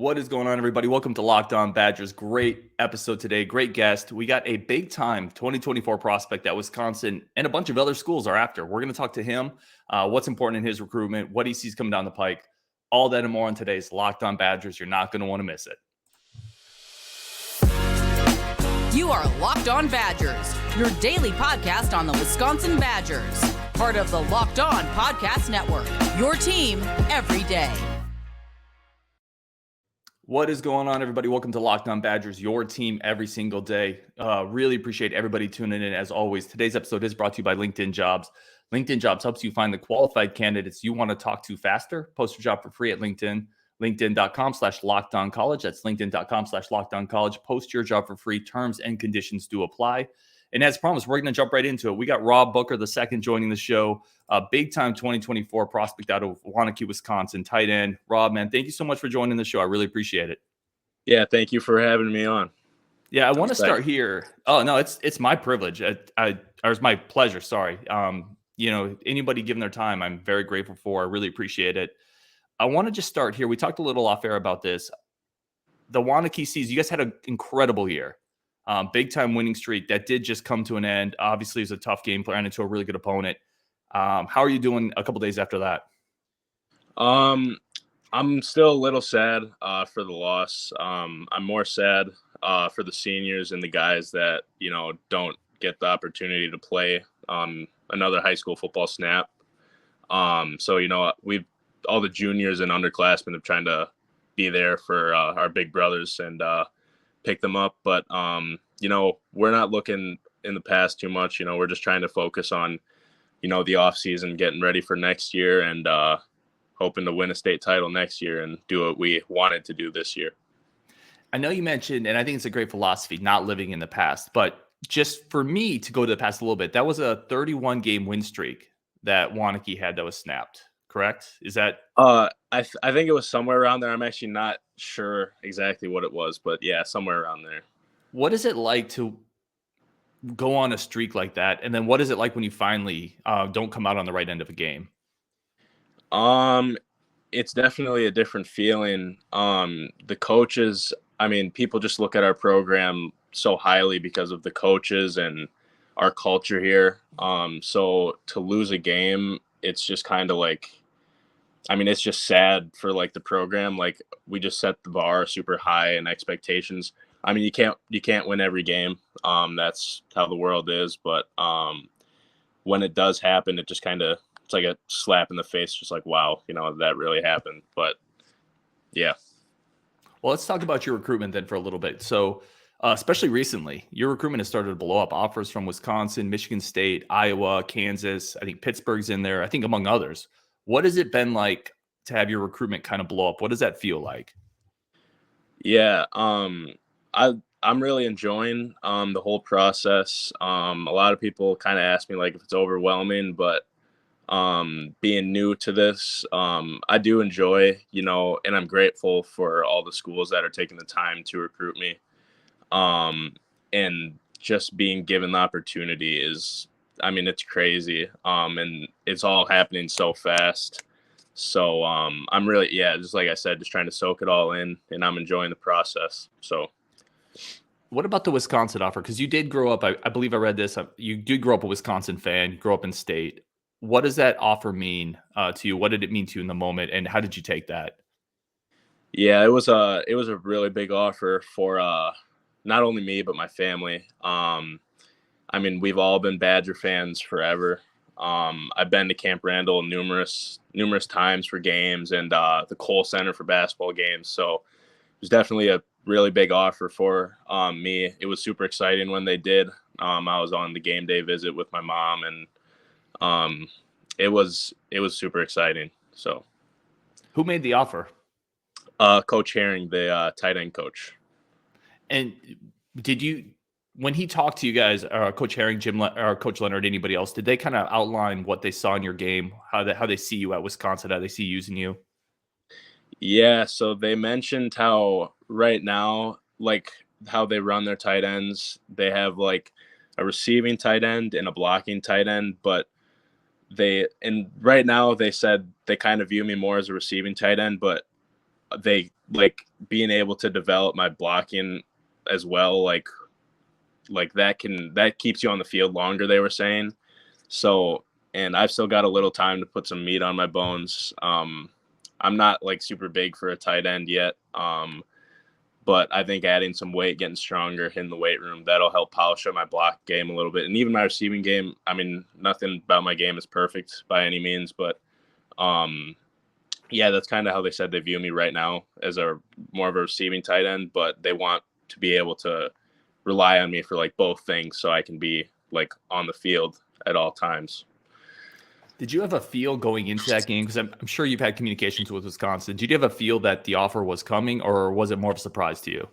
What is going on, everybody? Welcome to Locked On Badgers. Great episode today. Great guest. We got a big-time 2024 prospect that Wisconsin and a bunch of other schools are after. We're going to talk to him, what's important in his recruitment, what he sees coming down the pike, all that and more on today's Locked On Badgers. You're not going to want to miss it. You are Locked On Badgers, your daily podcast on the Wisconsin Badgers. Part of the Locked On Podcast Network, your team every day. What is going on, everybody? Welcome to Locked On Badgers, your team every single day. Really appreciate everybody tuning in as always. Today's episode is brought to you by LinkedIn Jobs. LinkedIn Jobs helps you find the qualified candidates you want to talk to faster. Post your job for free at LinkedIn. LinkedIn.com/LockedOnCollege. That's LinkedIn.com/LockedOnCollege. Post your job for free. Terms and conditions do apply. And as promised, we're going to jump right into it. We got Rob Booker II joining the show. A big-time 2024 prospect out of Waunakee, Wisconsin, tight end. Rob, man, thank you so much for joining the show. I really appreciate it. Yeah, thank you for having me on. Yeah, I want to start here. Oh, no, it's my privilege. Or it's my pleasure, sorry. Anybody giving their time, I'm very grateful for. I really appreciate it. I want to just start here. We talked a little off air about this. The Waunakee season, you guys had an incredible year. Big time winning streak that did just come to an end. Obviously, it was a tough game, playing into a really good opponent. How are you doing a couple days after that? I'm still a little sad for the loss. I'm more sad for the seniors and the guys that don't get the opportunity to play another high school football snap. We've all the juniors and underclassmen have trying to be there for our big brothers and pick them up. But, we're not looking in the past too much. We're just trying to focus on, the off season, getting ready for next year and hoping to win a state title next year and do what we wanted to do this year. I know you mentioned, and I think it's a great philosophy, not living in the past, but just for me to go to the past a little bit, that was a 31 game win streak that Waunakee had that was snapped. Correct? Is that? I think it was somewhere around there. I'm actually not sure exactly what it was, but yeah, somewhere around there. What is it like to go on a streak like that? And then what is it like when you finally don't come out on the right end of a game? It's definitely a different feeling. The coaches, people just look at our program so highly because of the coaches and our culture here. So to lose a game, it's just kind of like, it's just sad for like the program. Like we just set the bar super high and expectations. You can't win every game. That's how the world is. But when it does happen, it just kind of, it's like a slap in the face. Just like, wow, that really happened. But yeah. Well, let's talk about your recruitment then for a little bit. So especially recently, your recruitment has started to blow up. Offers from Wisconsin, Michigan State, Iowa, Kansas. I think Pittsburgh's in there, I think among others. What has it been like to have your recruitment kind of blow up? What does that feel like? Yeah, I'm really enjoying the whole process. A lot of people kind of ask me like if it's overwhelming, but being new to this, I do enjoy, and I'm grateful for all the schools that are taking the time to recruit me. And just being given the opportunity is, it's crazy. And it's all happening so fast. So, I'm really, just like I said, just trying to soak it all in, and I'm enjoying the process. So what about the Wisconsin offer? Because you did grow up, I believe I read this, you did grow up a Wisconsin fan, you grew up in state. What does that offer mean to you? What did it mean to you in the moment? And how did you take that? Yeah, it was a really big offer for, not only me, but my family. We've all been Badger fans forever. I've been to Camp Randall numerous times for games and the Cole Center for basketball games. So it was definitely a really big offer for me. It was super exciting when they did. I was on the game day visit with my mom, and it was super exciting. So, who made the offer? Coach Herring, the tight end coach. And when he talked to you guys, Coach Herring, or Coach Leonard, anybody else, did they kind of outline what they saw in your game, how they see you at Wisconsin, how they see using you? Yeah, so they mentioned how right now, like how they run their tight ends, they have like a receiving tight end and a blocking tight end, but right now they said they kind of view me more as a receiving tight end, but they like being able to develop my blocking as well. Like that keeps you on the field longer, they were saying. So, and I've still got a little time to put some meat on my bones. I'm not like super big for a tight end yet. But I think adding some weight, getting stronger in the weight room, that'll help polish up my block game a little bit. And even my receiving game, I mean, nothing about my game is perfect by any means, but yeah, that's kind of how they said they view me right now, as more of a receiving tight end, but they want to be able to rely on me for like both things so I can be like on the field at all times. Did you have a feel going into that game? Because I'm sure you've had communications with Wisconsin. Did you have a feel that the offer was coming, or was it more of a surprise to you?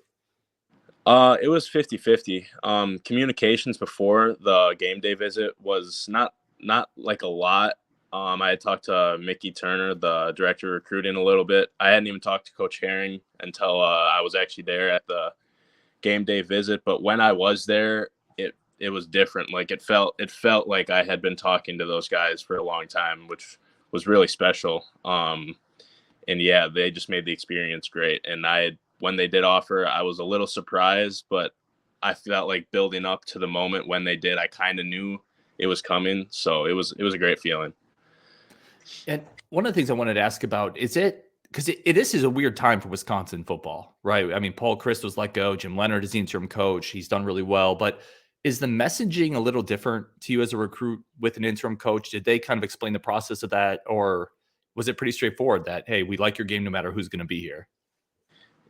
It was 50-50. Communications before the game day visit was not like a lot. I had talked to Mickey Turner, the director of recruiting, a little bit. I hadn't even talked to Coach Herring until I was actually there at the game day visit. But when I was there, it was different. Like it felt like I had been talking to those guys for a long time, which was really special. And yeah, they just made the experience great. And when they did offer, I was a little surprised, but I felt like building up to the moment when they did, I kind of knew it was coming. So it was a great feeling. And one of the things I wanted to ask about is because this is a weird time for Wisconsin football, right? I mean, Paul Chryst was let go. Jim Leonard is the interim coach. He's done really well, but is the messaging a little different to you as a recruit with an interim coach? Did they kind of explain the process of that, or was it pretty straightforward that, hey, we like your game no matter who's going to be here?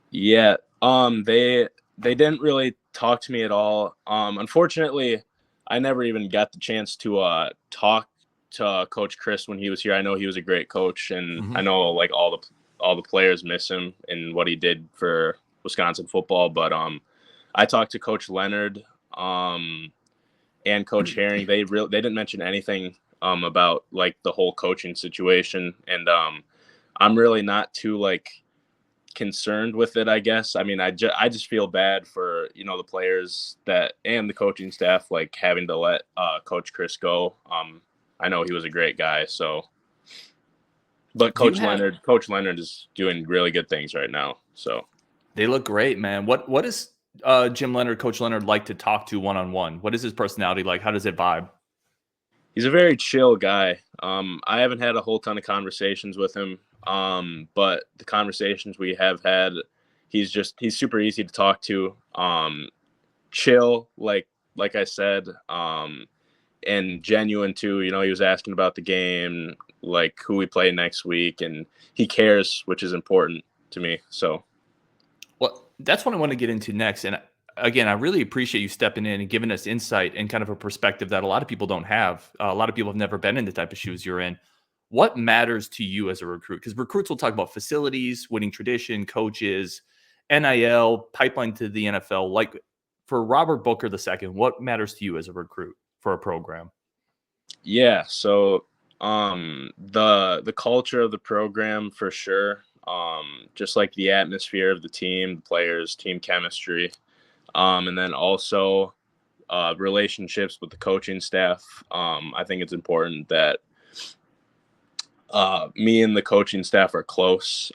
Yeah, they didn't really talk to me at all. Unfortunately, I never even got the chance to talk to Coach Chryst when he was here. I know he was a great coach, and I know like all the players miss him and what he did for Wisconsin football. But I talked to Coach Leonard and Coach Herring. They didn't mention anything about like the whole coaching situation, and I'm really not too like concerned with it, I guess. I mean, I just feel bad for the players and the coaching staff like having to let Coach Chryst go. I know he was a great guy, so. But Coach Leonard is doing really good things right now. So they look great, man. What is Jim Leonard, Coach Leonard, like to talk to one-on-one? What is his personality like? How does it vibe? He's a very chill guy. I haven't had a whole ton of conversations with him, but the conversations we have had, he's super easy to talk to. Chill, like I said, and genuine too. He was asking about the game, like who we play next week, and he cares, which is important to me. So, well, that's what I want to get into next. And again, I really appreciate you stepping in and giving us insight and kind of a perspective that a lot of people don't have. A lot of people have never been in the type of shoes you're in. What matters to you as a recruit? Because recruits will talk about facilities, winning tradition, coaches, NIL, pipeline to the NFL. Like for Robert Booker II, what matters to you as a recruit for a program? Yeah, so the culture of the program for sure. Just like the atmosphere of the team, the players, team chemistry, and then also relationships with the coaching staff. I think it's important that me and the coaching staff are close,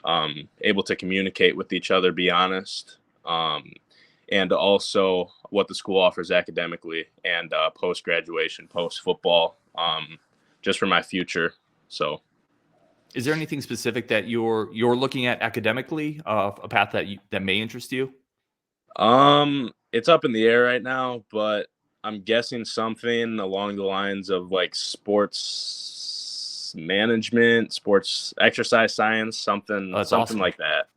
able to communicate with each other, be honest, and also what the school offers academically and post-graduation, post-football, just for my future. So, is there anything specific that you're looking at academically, a path that may interest you? It's up in the air right now, but I'm guessing something along the lines of like sports management, sports exercise science, something awesome. Like that.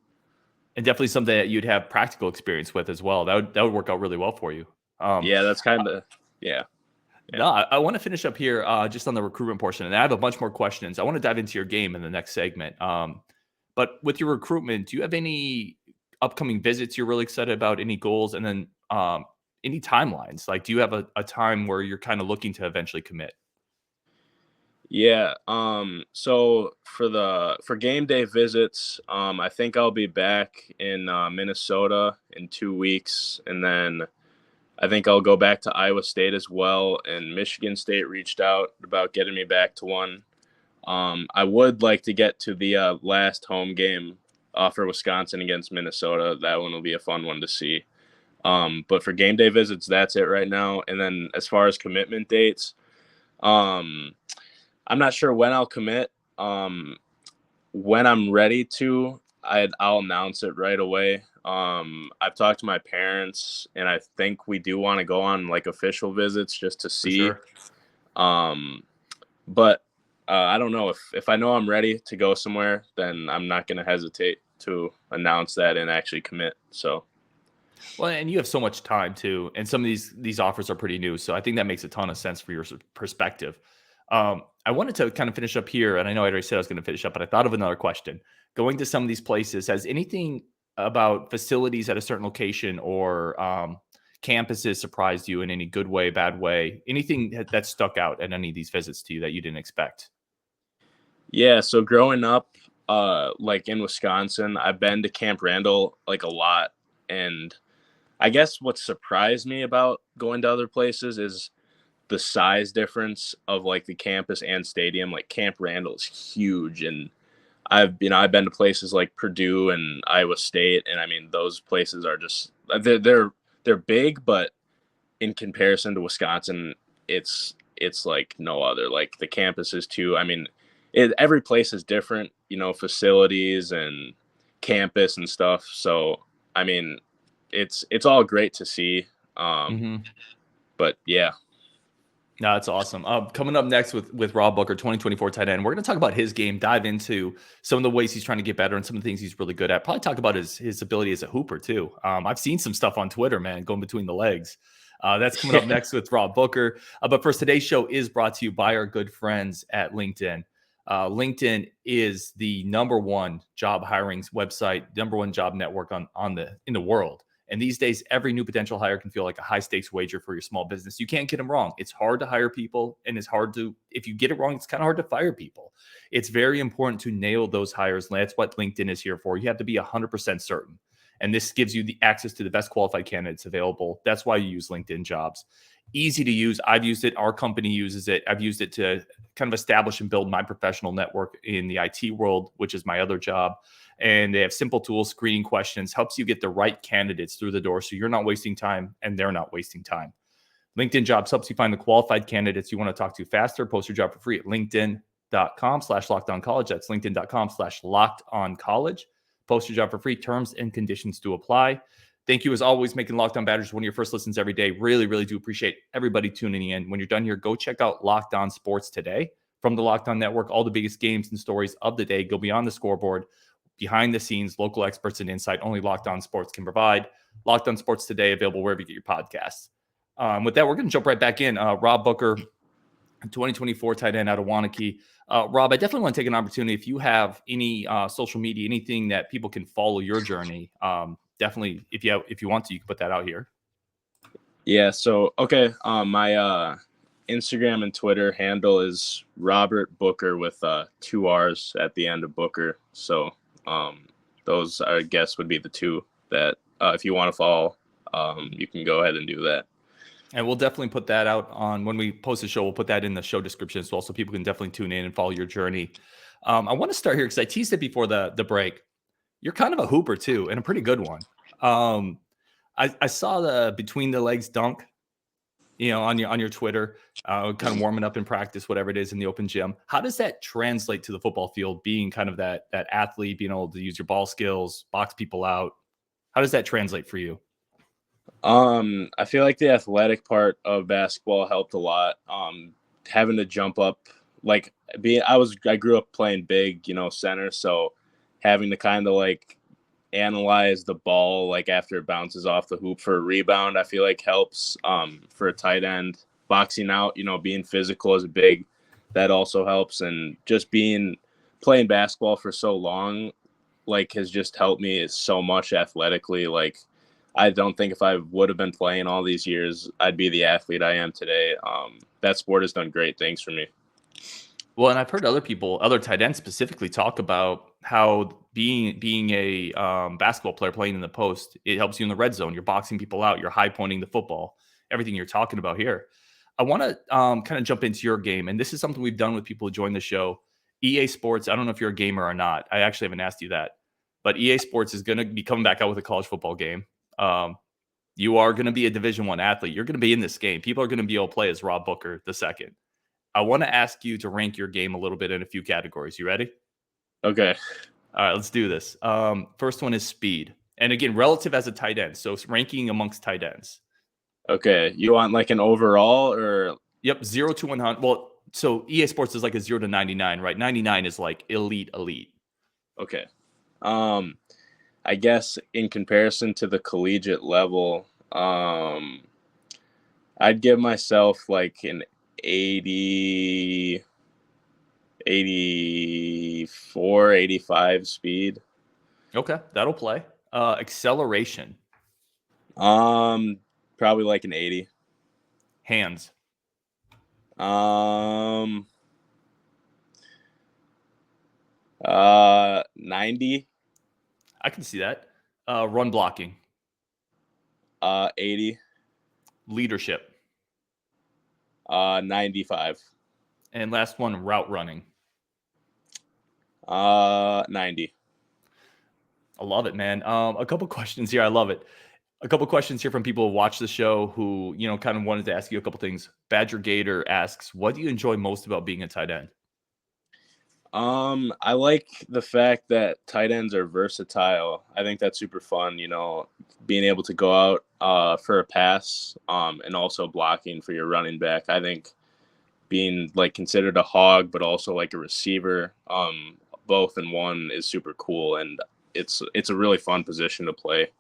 And definitely something that you'd have practical experience with as well. That would work out really well for you. Yeah, that's kind of yeah. No, I want to finish up here just on the recruitment portion, and I have a bunch more questions. I want to dive into your game in the next segment. But with your recruitment, do you have any upcoming visits you're really excited about? Any goals, and then any timelines? Like, do you have a time where you're kind of looking to eventually commit? Yeah. So for game day visits, I think I'll be back in Minnesota in 2 weeks, and then I think I'll go back to Iowa State as well. And Michigan State reached out about getting me back to one. I would like to get to the last home game for Wisconsin against Minnesota. That one will be a fun one to see. But for game day visits, that's it right now. And then as far as commitment dates, I'm not sure when I'll commit. When I'm ready to, I'll announce it right away. I've talked to my parents, and I think we do want to go on like official visits just to see. Sure. But I don't know if I know I'm ready to go somewhere, then I'm not going to hesitate to announce that and actually commit. So. Well, and you have so much time too, and some of these offers are pretty new, so I think that makes a ton of sense for your perspective. I wanted to kind of finish up here, and I know I already said I was going to finish up, but I thought of another question. Going to some of these places, has anything about facilities at a certain location or campuses surprised you in any good way, bad way? Anything that stuck out at any of these visits to you that you didn't expect? Yeah, so growing up, like in Wisconsin, I've been to Camp Randall like a lot, and I guess what surprised me about going to other places is the size difference of like the campus and stadium. Like Camp Randall is huge, and I've been to places like Purdue and Iowa State, and I mean those places are just they're big, but in comparison to Wisconsin, it's like no other. Like the campuses too. I mean, every place is different, facilities and campus and stuff. So I mean, it's all great to see. But yeah. No, that's awesome. Coming up next with Rob Booker, 2024 tight end, we're going to talk about his game, dive into some of the ways he's trying to get better and some of the things he's really good at. Probably talk about his ability as a hooper too. I've seen some stuff on Twitter, man, going between the legs. That's coming up next with Rob Booker. But first, today's show is brought to you by our good friends at LinkedIn. LinkedIn is the number one job hiring website, number one job network in the world. And these days, every new potential hire can feel like a high stakes wager for your small business. You can't get them wrong. It's hard to hire people, and if you get it wrong, it's kind of hard to fire people. It's very important to nail those hires. And that's what LinkedIn is here for. You have to be 100% certain. And this gives you the access to the best qualified candidates available. That's why you use LinkedIn Jobs. Easy to use. I've used it. Our company uses it. I've used it to kind of establish and build my professional network in the IT world, which is my other job. And they have simple tools, screening questions, helps you get the right candidates through the door so you're not wasting time and they're not wasting time. LinkedIn Jobs helps you find the qualified candidates you want to talk to faster. Post your job for free at linkedin.com/lockedoncollege. That's linkedin.com/lockedoncollege. Post your job for free. Terms and conditions do apply. Thank you, as always, making Locked On Badgers one of your first listens every day. Really, really do appreciate everybody tuning in. When you're done here, go check out Locked On Sports Today from the Locked On Network. All the biggest games and stories of the day go beyond the scoreboard, behind the scenes, local experts and insight only Locked On Sports can provide. Locked On Sports Today, available wherever you get your podcasts. With that, we're going to jump right back in. Rob Booker, 2024 tight end out of Waunakee. Rob, I definitely want to take an opportunity. If you have any social media, anything that people can follow your journey, definitely, if you want to, you can put that out here. Yeah. So, okay. My Instagram and Twitter handle is Robert Booker with 2 R's at the end of Booker. So those, I guess, would be the two that if you want to follow, you can go ahead and do that. And we'll definitely put that out on when we post the show. We'll put that in the show description as well, so people can definitely tune in and follow your journey. I want to start here because I teased it before the break. You're kind of a hooper too, and a pretty good one. I saw the between the legs dunk, on your Twitter, kind of warming up in practice, whatever it is in the open gym. How does that translate to the football field? Being kind of that athlete, being able to use your ball skills, box people out. How does that translate for you? I feel like the athletic part of basketball helped a lot. Having to jump up, like I grew up playing big, center. So having to kind of like analyze the ball, like after it bounces off the hoop for a rebound, I feel like helps, for a tight end. Boxing out, being physical is big. That also helps. And just playing basketball for so long, like has just helped me so much athletically. Like, I don't think if I would have been playing all these years, I'd be the athlete I am today. That sport has done great things for me. Well, and I've heard other tight ends specifically talk about how being a basketball player playing in the post, it helps you in the red zone. You're boxing people out. You're high pointing the football, everything you're talking about here. I want to kind of jump into your game. And this is something we've done with people who join the show. EA Sports, I don't know if you're a gamer or not. I actually haven't asked you that. but EA Sports is going to be coming back out with a college football game. You are going to be a Division I athlete. You're going to be in this game. People are going to be able to play as Rob Booker II. I want to ask you to rank your game a little bit in a few categories. You ready? Okay. All right, let's do this. First one is speed. And again, relative as a tight end. So ranking amongst tight ends. Okay. You want like an overall or? Yep, 0 to 100. Well, so EA Sports is like a 0 to 99, right? 99 is like elite. Okay. I guess in comparison to the collegiate level, I'd give myself like an 80, 84, 85 speed. Okay, that'll play. Acceleration. Probably like an 80. Hands. 90. I can see that. Run blocking. 80. Leadership. 95. And last one, route running. 90. I love it, man. A couple questions here. I love it. A couple questions here from people who watch the show who, kind of wanted to ask you a couple things. Badger Gator asks, what do you enjoy most about being a tight end? I like the fact that tight ends are versatile. I think that's super fun, being able to go out for a pass and also blocking for your running back. I think being like considered a hog but also like a receiver, both in one is super cool, and it's a really fun position to play.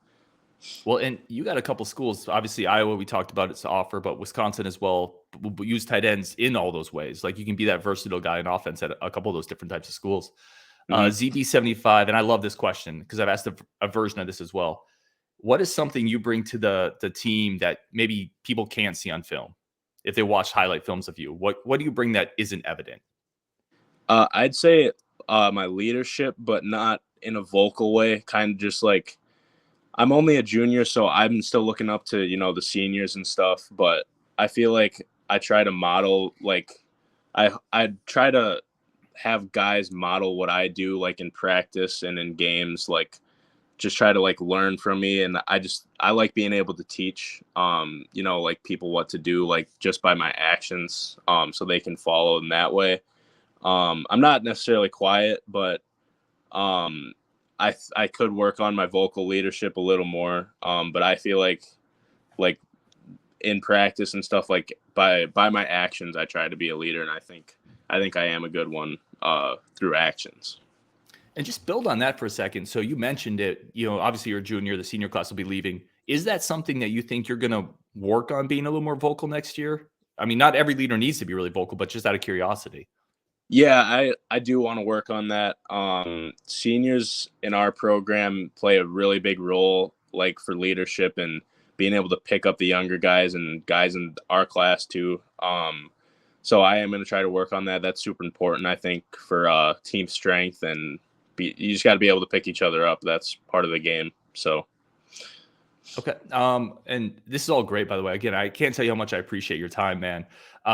Well, and you got a couple schools, obviously Iowa, we talked about it to offer, but Wisconsin as well will use tight ends in all those ways. Like you can be that versatile guy in offense at a couple of those different types of schools. ZB75, and I love this question because I've asked a version of this as well. What is something you bring to the team that maybe people can't see on film if they watch highlight films of you? What do you bring that isn't evident? I'd say my leadership, but not in a vocal way, kind of just like, I'm only a junior, so I'm still looking up to, the seniors and stuff. But I feel like I try to model, like, I try to have guys model what I do, like in practice and in games, like just try to like learn from me. And I like being able to teach, like people what to do, like just by my actions, so they can follow in that way. I'm not necessarily quiet, but I could work on my vocal leadership a little more. But I feel like in practice and stuff, like by my actions, I try to be a leader, and I think I am a good one through actions. And just build on that for a second. So you mentioned it, obviously you're a junior, the senior class will be leaving. Is that something that you think you're going to work on being a little more vocal next year? I mean, not every leader needs to be really vocal, but just out of curiosity. Yeah, I do want to work on that. Seniors in our program play a really big role, like for leadership and being able to pick up the younger guys and guys in our class too. So I am going to try to work on that. That's super important, I think, for team strength, and you just got to be able to pick each other up. That's part of the game. So. Okay. And this is all great, by the way. Again, I can't tell you how much I appreciate your time, man.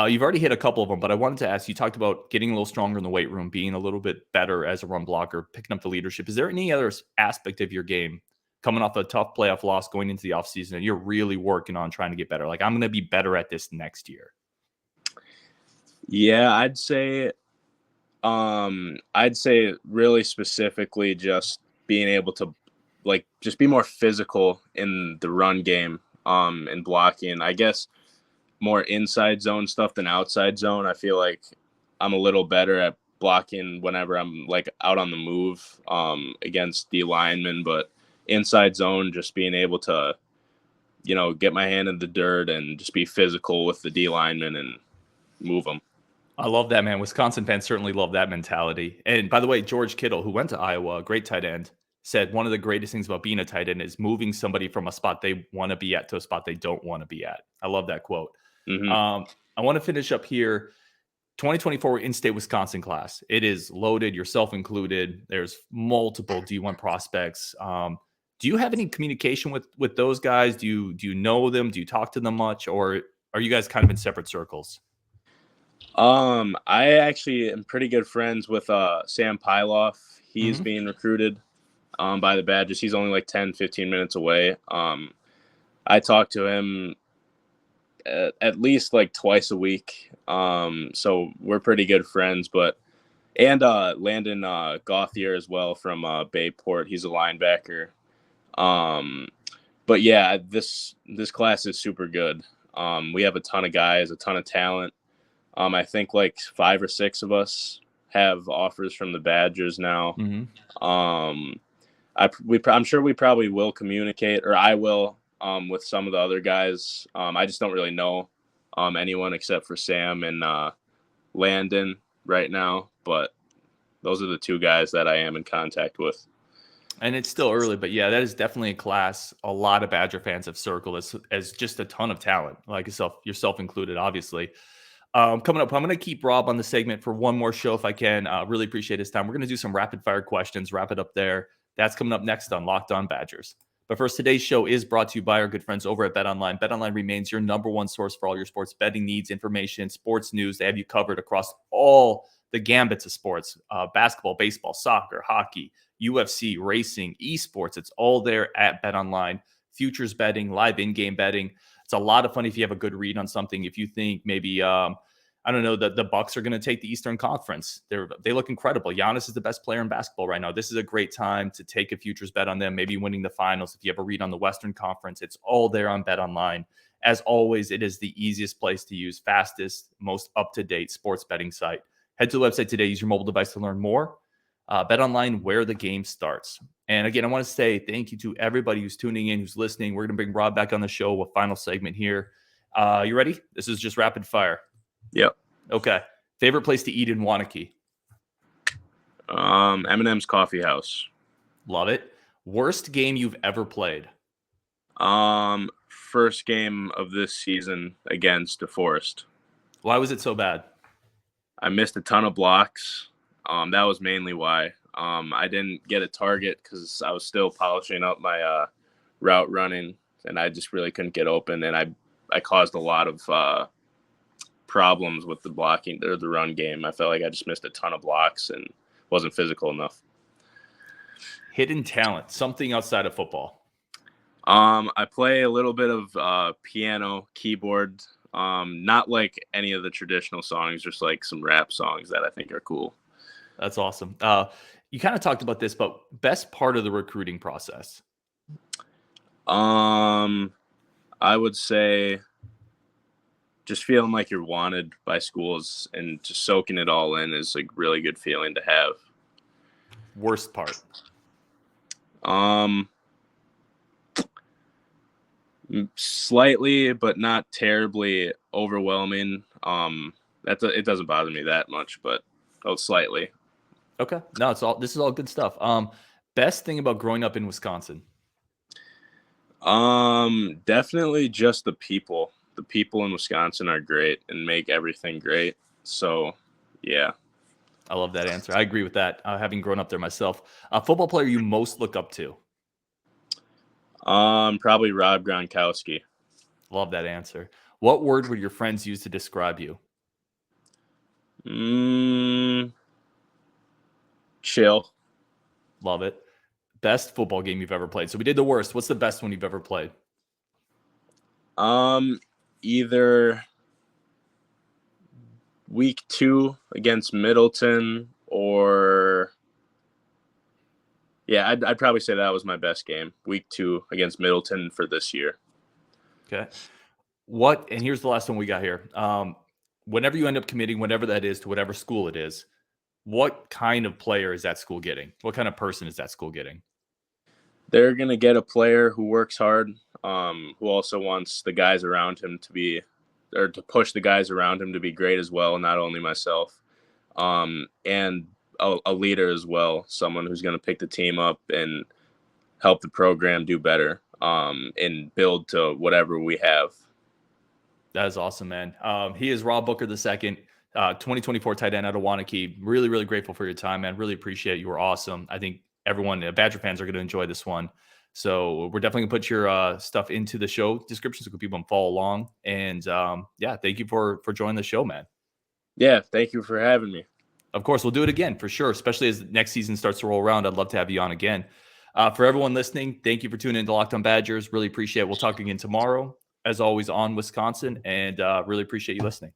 You've already hit a couple of them, but I wanted to ask, you talked about getting a little stronger in the weight room, being a little bit better as a run blocker, picking up the leadership. Is there any other aspect of your game coming off a tough playoff loss going into the offseason and you're really working on trying to get better? Like, I'm going to be better at this next year. Yeah, I'd say really specifically just being able to like just be more physical in the run game and blocking. I guess more inside zone stuff than outside zone. I feel like I'm a little better at blocking whenever I'm like out on the move against D linemen, but inside zone, just being able to, get my hand in the dirt and just be physical with the D linemen and move them. I love that, man. Wisconsin fans certainly love that mentality. And by the way, George Kittle, who went to Iowa, a great tight end, said one of the greatest things about being a tight end is moving somebody from a spot they want to be at to a spot they don't want to be at. I love that quote. Mm-hmm. I want to finish up here. 2024 in-state Wisconsin class. It is loaded, yourself included. There's multiple D1 prospects. Do you have any communication with those guys? Do you know them? Do you talk to them much? Or are you guys kind of in separate circles? I actually am pretty good friends with Sam Pyloff. He's being recruited. by the Badgers. He's only like 10, 15 minutes away. I talk to him at least like twice a week. So we're pretty good friends, and Landon Gauthier as well from Bayport. He's a linebacker. But yeah, this class is super good. We have a ton of guys, a ton of talent. I think like 5 or 6 of us have offers from the Badgers now. I'm sure we probably will communicate, or I will, with some of the other guys. I just don't really know anyone except for Sam and Landon right now, but those are the 2 guys that I am in contact with. And it's still early, but yeah, that is definitely a class a lot of Badger fans have circled as just a ton of talent, like yourself included, obviously. Coming up, I'm going to keep Rob on the segment for one more show if I can. Really appreciate his time. We're going to do some rapid fire questions, wrap it up there. That's coming up next on Locked On Badgers. But first, today's show is brought to you by our good friends over at BetOnline. BetOnline remains your number one source for all your sports betting needs, information, sports news. They have you covered across all the gambits of sports, basketball, baseball, soccer, hockey, UFC, racing, esports. It's all there at BetOnline. Futures betting, live in-game betting. It's a lot of fun if you have a good read on something. If you think maybe, I don't know, the Bucks are going to take the Eastern Conference. They look incredible. Giannis is the best player in basketball right now. This is a great time to take a futures bet on them, maybe winning the finals. If you have a read on the Western Conference, it's all there on BetOnline. As always, it is the easiest place to use, fastest, most up-to-date sports betting site. Head to the website today. Use your mobile device to learn more. BetOnline, where the game starts. And again, I want to say thank you to everybody who's tuning in, who's listening. We're going to bring Rob back on the show, a final segment here. You ready? This is just rapid fire. Yep. Okay. Favorite place to eat in Waunakee? M&M's Coffee House. Love it. Worst game you've ever played? First game of this season against DeForest. Why was it so bad? I missed a ton of blocks. That was mainly why. I didn't get a target because I was still polishing up my route running, and I just really couldn't get open. And I caused a lot of problems with the blocking or the run game. I felt like I just missed a ton of blocks and wasn't physical enough. Hidden talent, something outside of football. I play a little bit of piano, keyboard. Not like any of the traditional songs, just like some rap songs that I think are cool. That's awesome. You kind of talked about this, but best part of the recruiting process? I would say just feeling like you're wanted by schools and just soaking it all in is a really good feeling to have. Worst part? Slightly, but not terribly overwhelming. It doesn't bother me that much, but slightly. Okay. No, this is all good stuff. Best thing about growing up in Wisconsin? Definitely just the people. The people in Wisconsin are great and make everything great. So, yeah. I love that answer. I agree with that. Having grown up there myself. Football player you most look up to? Probably Rob Gronkowski. Love that answer. What word would your friends use to describe you? Chill. Love it. Best football game you've ever played. So we did the worst. What's the best one you've ever played? Either week 2 against Middleton or yeah, I'd probably say that was my best game. Week 2 against Middleton for this year. Okay. And here's the last one we got here. Whenever you end up committing, whatever that is, to whatever school it is, what kind of player is that school getting? What kind of person is that school getting? They're going to get a player who works hard, who also wants the guys around him to push the guys around him to be great as well, not only myself, and a leader as well, someone who's going to pick the team up and help the program do better and build to whatever we have. That is awesome, man. He is Rob Booker II, 2024 tight end out of Waunakee. Really, really grateful for your time, man. Really appreciate it. You were awesome. I think everyone, Badger fans, are going to enjoy this one. So we're definitely going to put your stuff into the show description so people can follow along. And yeah, thank you for joining the show, man. Yeah, thank you for having me. Of course, we'll do it again for sure, especially as next season starts to roll around. I'd love to have you on again. For everyone listening, thank you for tuning into Locked On Badgers. Really appreciate it. We'll talk again tomorrow, as always, on Wisconsin, and really appreciate you listening.